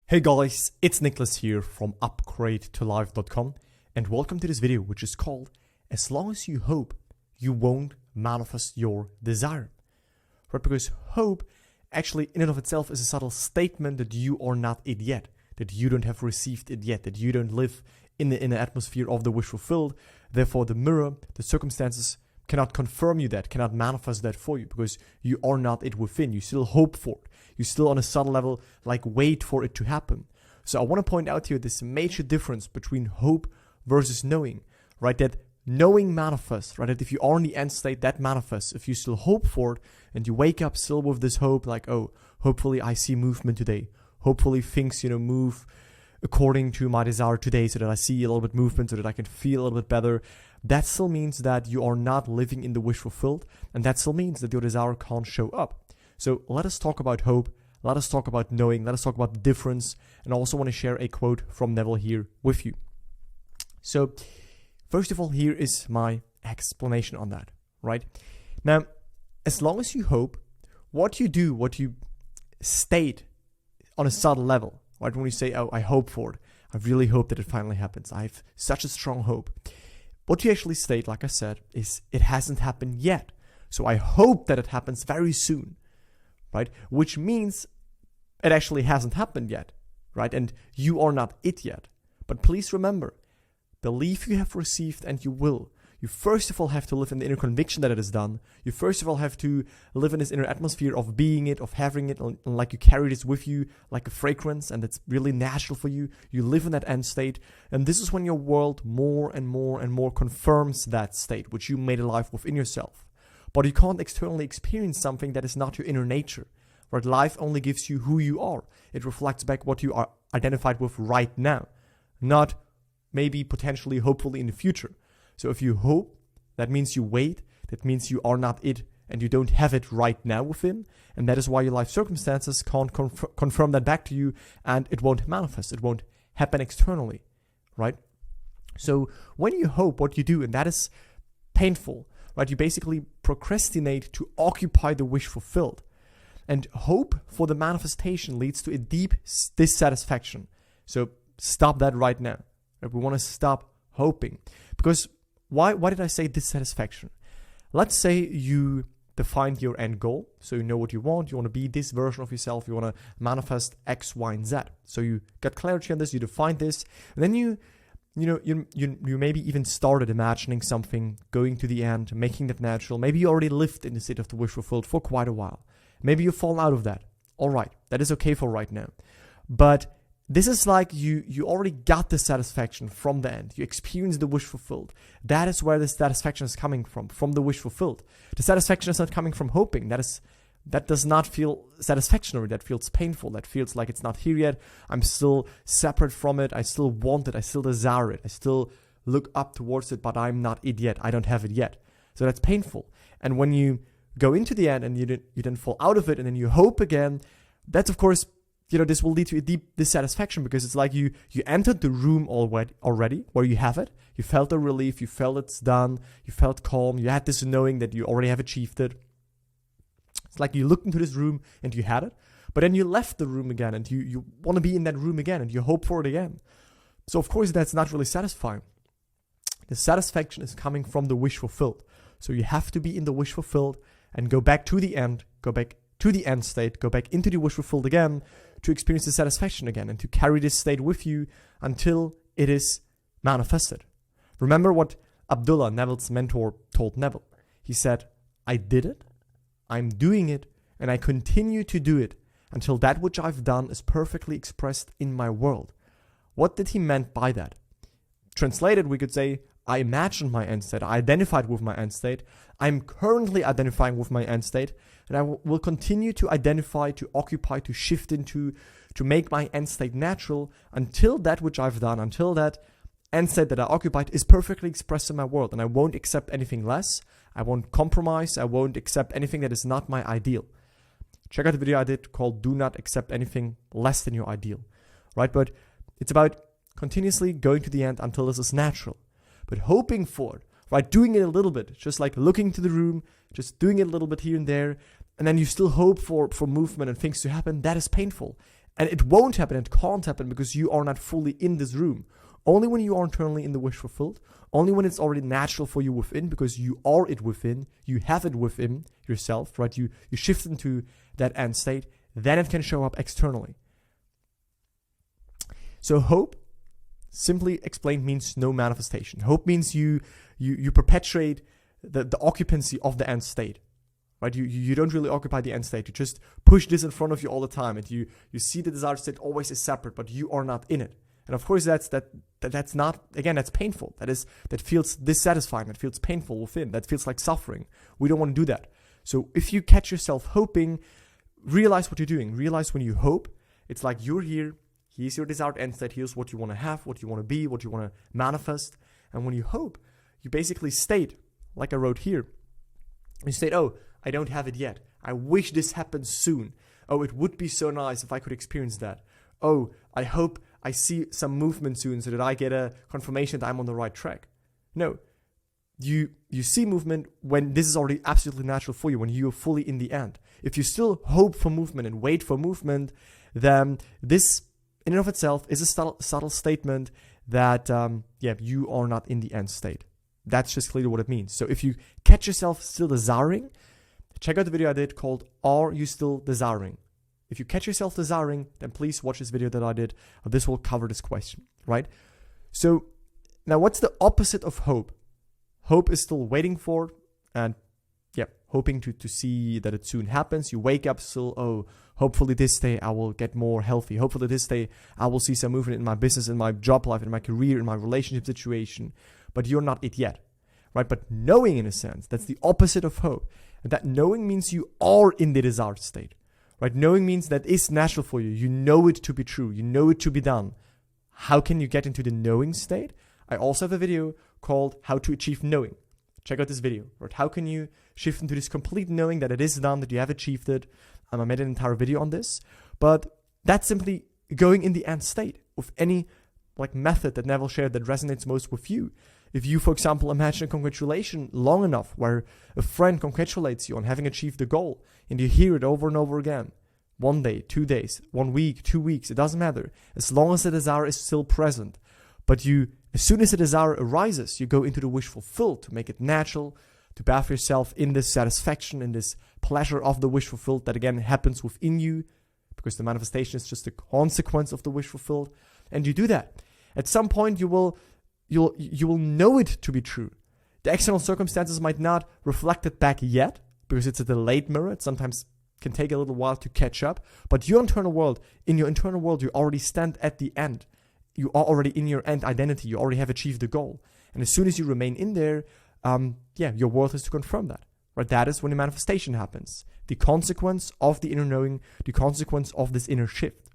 Hey guys, it's Nicholas here from upgradeToLife.com and welcome to this video which is called As Long As You Hope, You Won't Manifest Your Desire. Right, because hope actually in and of itself is a subtle statement that you are not it yet, that you don't have received it yet, that you don't live in the atmosphere of the wish fulfilled. Therefore the mirror, the circumstances cannot confirm you that, cannot manifest that for you because you are not it within. You still hope for it. You still on a subtle level wait for it to happen. So I want to point out here this major difference between hope versus knowing, right? That knowing manifests, right? That if you are in the end state, that manifests. If you still hope for it and you wake up still with this hope oh, hopefully I see movement today. Hopefully things, move according to my desire today so that I see a little bit movement so that I can feel a little bit better. That still means that you are not living in the wish fulfilled, and that still means that your desire can't show up. So let us talk about hope, let us talk about knowing, let us talk about the difference, and I also want to share a quote from Neville here with you. So first of all, here is my explanation on that, right? Now, as long as you hope, what you do, what you state on a subtle level, right? When you say, oh, I hope for it, I really hope that it finally happens, I have such a strong hope. What you actually state, like I said, is it hasn't happened yet. So I hope that it happens very soon, right? Which means it actually hasn't happened yet, right? And you are not it yet. But please remember, believe you have received and you will. You first of all have to live in the inner conviction that it is done. You first of all have to live in this inner atmosphere of being it, of having it, and like you carry this with you like a fragrance, and it's really natural for you. You live in that end state, and this is when your world more and more and more confirms that state, which you made alive within yourself. But you can't externally experience something that is not your inner nature. Right? Life only gives you who you are. It reflects back what you are identified with right now, not maybe potentially, hopefully in the future. So if you hope, that means you wait, that means you are not it and you don't have it right now within, and that is why your life circumstances can't confirm that back to you, and it won't manifest, it won't happen externally, right? So when you hope, what you do, and that is painful, right? You basically procrastinate to occupy the wish fulfilled. And hope for the manifestation leads to a deep dissatisfaction. So stop that right now. Right? We want to stop hoping. Because why did I say dissatisfaction? Let's say you defined your end goal. So you know what you want. You want to be this version of yourself. You want to manifest X, Y, and Z. So you got clarity on this. You defined this. And then you maybe even started imagining something, going to the end, making that natural. Maybe you already lived in the state of the wish fulfilled for quite a while. Maybe you fall out of that. All right. That is okay for right now. But this is like you already got the satisfaction from the end. You experienced the wish fulfilled. That is where the satisfaction is coming from the wish fulfilled. The satisfaction is not coming from hoping. That does not feel satisfactory. That feels painful. That feels like it's not here yet. I'm still separate from it. I still want it. I still desire it. I still look up towards it, but I'm not it yet. I don't have it yet. So that's painful. And when you go into the end and you then fall out of it and then you hope again, that's of course, this will lead to a deep dissatisfaction because it's like you entered the room already where you have it. You felt the relief. You felt it's done. You felt calm. You had this knowing that you already have achieved it. It's like you looked into this room and you had it, but then you left the room again and you want to be in that room again and you hope for it again. So of course that's not really satisfying. The satisfaction is coming from the wish fulfilled. So you have to be in the wish fulfilled and go back to the end, go back to the end state, go back into the wish fulfilled again to experience the satisfaction again and to carry this state with you until it is manifested. Remember what Abdullah, Neville's mentor, told Neville. He said, I did it, I'm doing it, and I continue to do it until that which I've done is perfectly expressed in my world. What did he mean by that? Translated, we could say, I imagined my end state, I identified with my end state, I'm currently identifying with my end state, and I will continue to identify, to occupy, to shift into, to make my end state natural until that which I've done, until that end state that I occupied is perfectly expressed in my world, and I won't accept anything less, I won't compromise, I won't accept anything that is not my ideal. Check out the video I did called Do Not Accept Anything Less Than Your Ideal, right? But it's about continuously going to the end until this is natural. But hoping for it, right? Doing it a little bit, just like looking to the room, just doing it a little bit here and there, and then you still hope for movement and things to happen, that is painful. And it won't happen, it can't happen because you are not fully in this room. Only when you are internally in the wish fulfilled, only when it's already natural for you within, because you are it within, you have it within yourself, right? You shift into that end state, then it can show up externally. So hope, simply explained, means no manifestation. Hope means you perpetuate the occupancy of the end state. Right? You don't really occupy the end state. You just push this in front of you all the time, and you see the desired state always is separate, but you are not in it. And of course, that's not, again, that's painful. That feels dissatisfying. That feels painful within. That feels like suffering. We don't want to do that. So if you catch yourself hoping, realize what you're doing. Realize when you hope, it's like you're here. Here's your desired end state. Here's what you want to have, what you want to be, what you want to manifest. And when you hope, you basically state, like I wrote here, you state, oh, I don't have it yet. I wish this happened soon. Oh, it would be so nice if I could experience that. Oh, I hope I see some movement soon so that I get a confirmation that I'm on the right track. No, you see movement when this is already absolutely natural for you, when you're fully in the end. If you still hope for movement and wait for movement, then this in and of itself is a subtle statement that, you are not in the end state. That's just clearly what it means. So if you catch yourself still desiring, check out the video I did called Are You Still Desiring? If you catch yourself desiring, then please watch this video that I did. This will cover this question, right? So now what's the opposite of hope? Hope is still waiting for and hoping to see that it soon happens. You wake up still, oh, hopefully this day I will get more healthy. Hopefully this day I will see some movement in my business, in my job life, in my career, in my relationship situation. But you're not it yet, right? But knowing, in a sense, that's the opposite of hope. And that knowing means you are in the desired state, right? Knowing means that is natural for you. You know it to be true. You know it to be done. How can you get into the knowing state? I also have a video called How to Achieve Knowing. Check out this video, right? How can you shift into this complete knowing that it is done, that you have achieved it? I made an entire video on this, but that's simply going in the end state with any method that Neville shared that resonates most with you. If you, for example, imagine a congratulation long enough where a friend congratulates you on having achieved the goal, and you hear it over and over again, 1 day, 2 days, 1 week, 2 weeks, it doesn't matter, as long as the desire is still present. But as soon as the desire arises, you go into the wish fulfilled to make it natural, to bathe yourself in this satisfaction, in this pleasure of the wish fulfilled that again happens within you, because the manifestation is just a consequence of the wish fulfilled. And you do that. At some point, you will know it to be true. The external circumstances might not reflect it back yet, because it's a delayed mirror. It sometimes can take a little while to catch up. But in your internal world, you already stand at the end. You are already in your end identity. You already have achieved the goal. And as soon as you remain in there, your world has to confirm that. Right? That is when the manifestation happens. The consequence of the inner knowing, the consequence of this inner shift.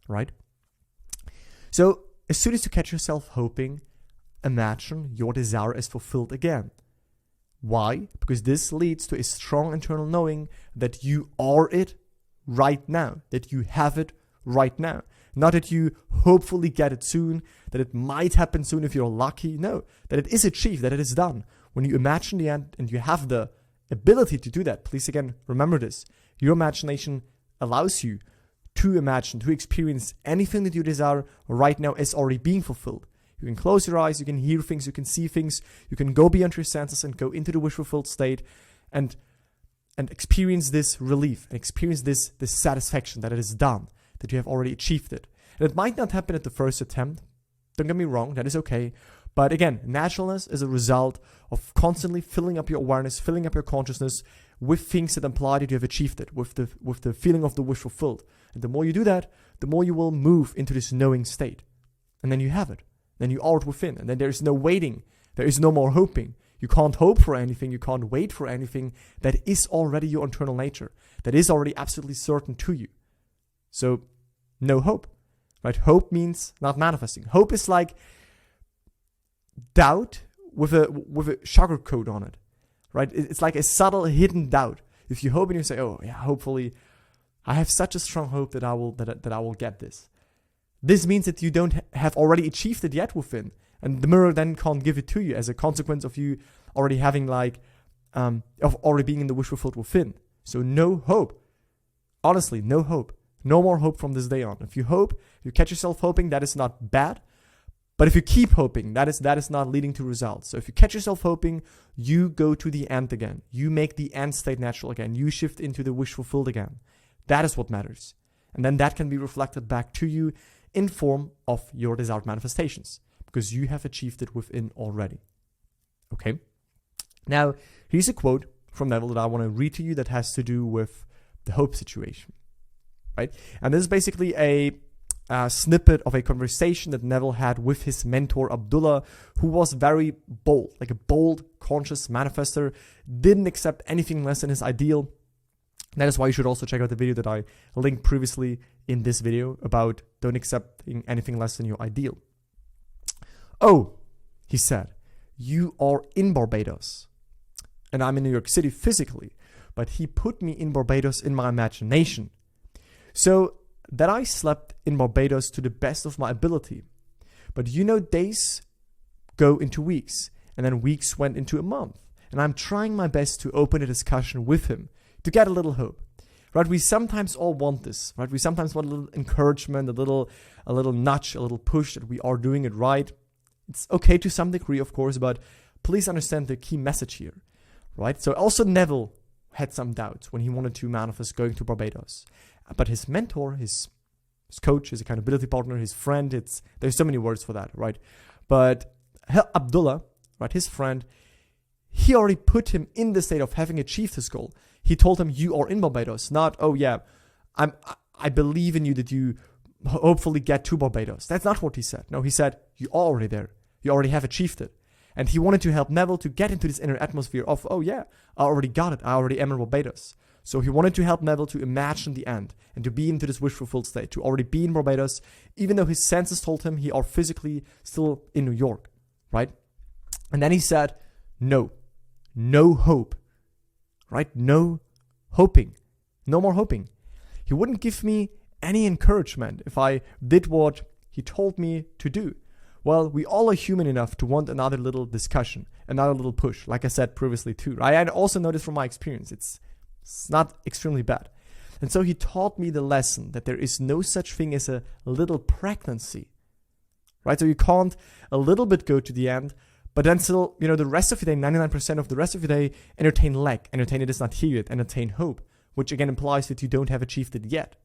Right? So, as soon as you catch yourself hoping, imagine your desire is fulfilled again. Why? Because this leads to a strong internal knowing that you are it right now, that you have it right now. Not that you hopefully get it soon, that it might happen soon if you're lucky. No, that it is achieved, that it is done. When you imagine the end and you have the ability to do that, please again, remember this. Your imagination allows you to imagine, to experience anything that you desire right now is already being fulfilled. You can close your eyes, you can hear things, you can see things, you can go beyond your senses and go into the wish fulfilled state and experience this relief, and experience this satisfaction that it is done, that you have already achieved it. And it might not happen at the first attempt. Don't get me wrong, that is okay. But again, naturalness is a result of constantly filling up your awareness, filling up your consciousness with things that imply that you have achieved it, with the feeling of the wish fulfilled. And the more you do that, the more you will move into this knowing state. And then you have it. Then you are it within. And then there is no waiting. There is no more hoping. You can't hope for anything. You can't wait for anything. That is already your internal nature. That is already absolutely certain to you. So, no hope. Right? Hope means not manifesting. Hope is like doubt with a sugar coat on it. Right? It's like a subtle hidden doubt. If you hope and you say, oh yeah, hopefully I have such a strong hope that I will get this. This means that you don't have already achieved it yet within. And the mirror then can't give it to you as a consequence of you already having of already being in the wish fulfilled within. So no hope. Honestly, no hope. No more hope from this day on. If you hope, you catch yourself hoping, that is not bad. But if you keep hoping, that is not leading to results. So if you catch yourself hoping, you go to the end again. You make the end state natural again. You shift into the wish fulfilled again. That is what matters. And then that can be reflected back to you in form of your desired manifestations, because you have achieved it within already. Okay? Now, here's a quote from Neville that I want to read to you that has to do with the hope situation. Right? And this is basically a snippet of a conversation that Neville had with his mentor Abdullah, who was very bold, like a bold, conscious manifester, didn't accept anything less than his ideal. That is why you should also check out the video that I linked previously in this video about don't accepting anything less than your ideal. Oh, he said, you are in Barbados and I'm in New York City physically, but he put me in Barbados in my imagination. So that I slept in Barbados to the best of my ability. But days go into weeks, and then weeks went into a month. And I'm trying my best to open a discussion with him to get a little hope. Right? We sometimes all want this, right? We sometimes want a little encouragement, a little nudge, a little push that we are doing it right. It's okay to some degree, of course, but please understand the key message here, right? So also Neville had some doubts when he wanted to manifest going to Barbados. But his mentor, his coach, his accountability partner, his friend, there's so many words for that, right? But Abdullah, right, his friend, he already put him in the state of having achieved his goal. He told him, you are in Barbados, not, oh yeah, I believe in you that you hopefully get to Barbados. That's not what he said. No, he said, you're already there. You already have achieved it. And he wanted to help Neville to get into this inner atmosphere of, oh yeah, I already got it. I already am in Barbados. So he wanted to help Neville to imagine the end and to be into this wish-fulfilled state, to already be in Barbados, even though his senses told him he are physically still in New York, right? And then he said, no hope, right? No hoping, no more hoping. He wouldn't give me any encouragement if I did what he told me to do. Well, we all are human enough to want another little discussion, another little push, like I said previously too, right? I also noticed from my experience, it's not extremely bad. And so he taught me the lesson that there is no such thing as a little pregnancy, right? So you can't a little bit go to the end, but then still, the rest of your day, 99% of the rest of your day, entertain lack, entertain it is not here yet, entertain hope, which again implies that you don't have achieved it yet.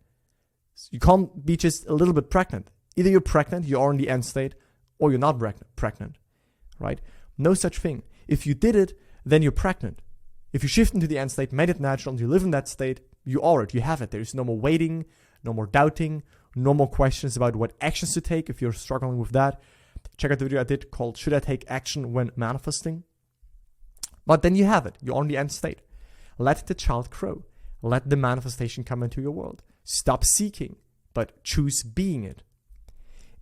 So you can't be just a little bit pregnant. Either you're pregnant, you are in the end state, or you're not pregnant, right? No such thing. If you did it, then you're pregnant. If you shift into the end state, made it natural, and you live in that state, you are it, you have it. There's no more waiting, no more doubting, no more questions about what actions to take if you're struggling with that. Check out the video I did called Should I Take Action When Manifesting? But then you have it, you're on the end state. Let the child grow. Let the manifestation come into your world. Stop seeking, but choose being it.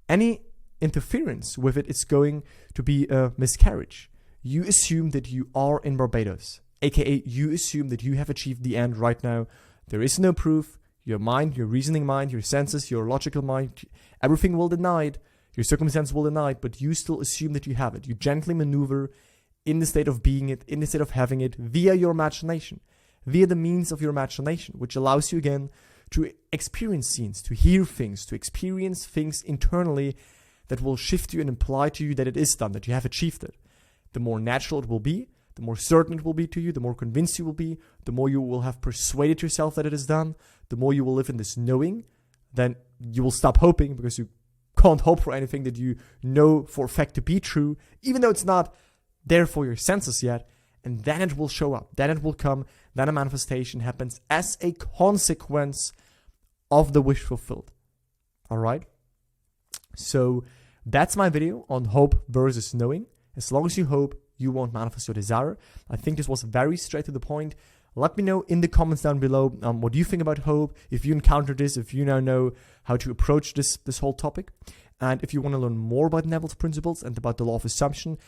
Any interference with it is going to be a miscarriage. You assume that you are in Barbados. AKA, you assume that you have achieved the end right now. There is no proof. Your mind, your reasoning mind, your senses, your logical mind, everything will deny it. Your circumstance will deny it, but you still assume that you have it. You gently maneuver in the state of being it, in the state of having it, via your imagination, via the means of your imagination, which allows you again to experience scenes, to hear things, to experience things internally that will shift you and imply to you that it is done, that you have achieved it. The more natural it will be, the more certain it will be to you, the more convinced you will be, the more you will have persuaded yourself that it is done, the more you will live in this knowing, then you will stop hoping because you can't hope for anything that you know for a fact to be true, even though it's not there for your senses yet, and then it will show up, then it will come, then a manifestation happens as a consequence of the wish fulfilled. All right? So that's my video on hope versus knowing. As long as you hope, you won't manifest your desire. I think this was very straight to the point. Let me know in the comments down below what you think about hope, if you encountered this, if you now know how to approach this whole topic. And if you want to learn more about Neville's principles and about the law of assumption,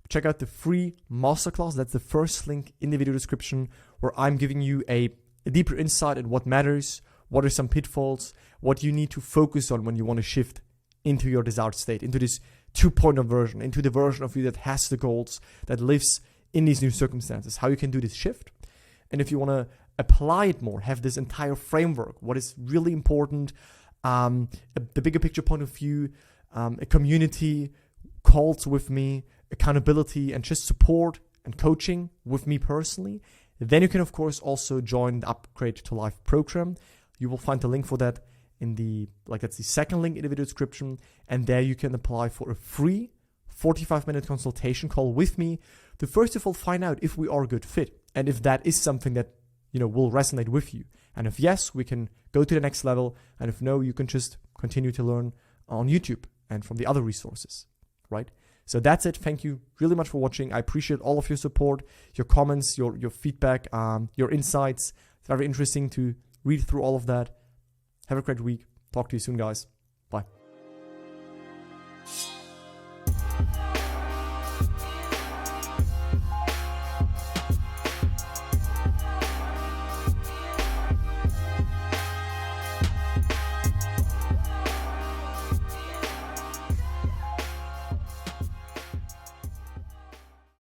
check out the free masterclass. That's the first link in the video description, where I'm giving you a deeper insight in what matters, what are some pitfalls, what you need to focus on when you want to shift into your desired state, into this 2.0 version, into the version of you that has the goals, that lives in these new circumstances, how you can do this shift. And if you want apply it more, have this entire framework, what is really important, the bigger picture point of view, a community, calls with me, accountability, and just support and coaching with me personally, then you can of course also join the Upgrade to Life program. You will find the link for that in that's the second link in the video description, and there you can apply for a free 45-minute consultation call with me to first of all find out if we are a good fit and if that is something that will resonate with you. And if yes, we can go to the next level, and if no, you can just continue to learn on YouTube and from the other resources, right? So that's it. Thank you really much for watching. I appreciate all of your support, your comments, your feedback, your insights. It's very interesting to read through all of that. Have a great week. Talk to you soon, guys.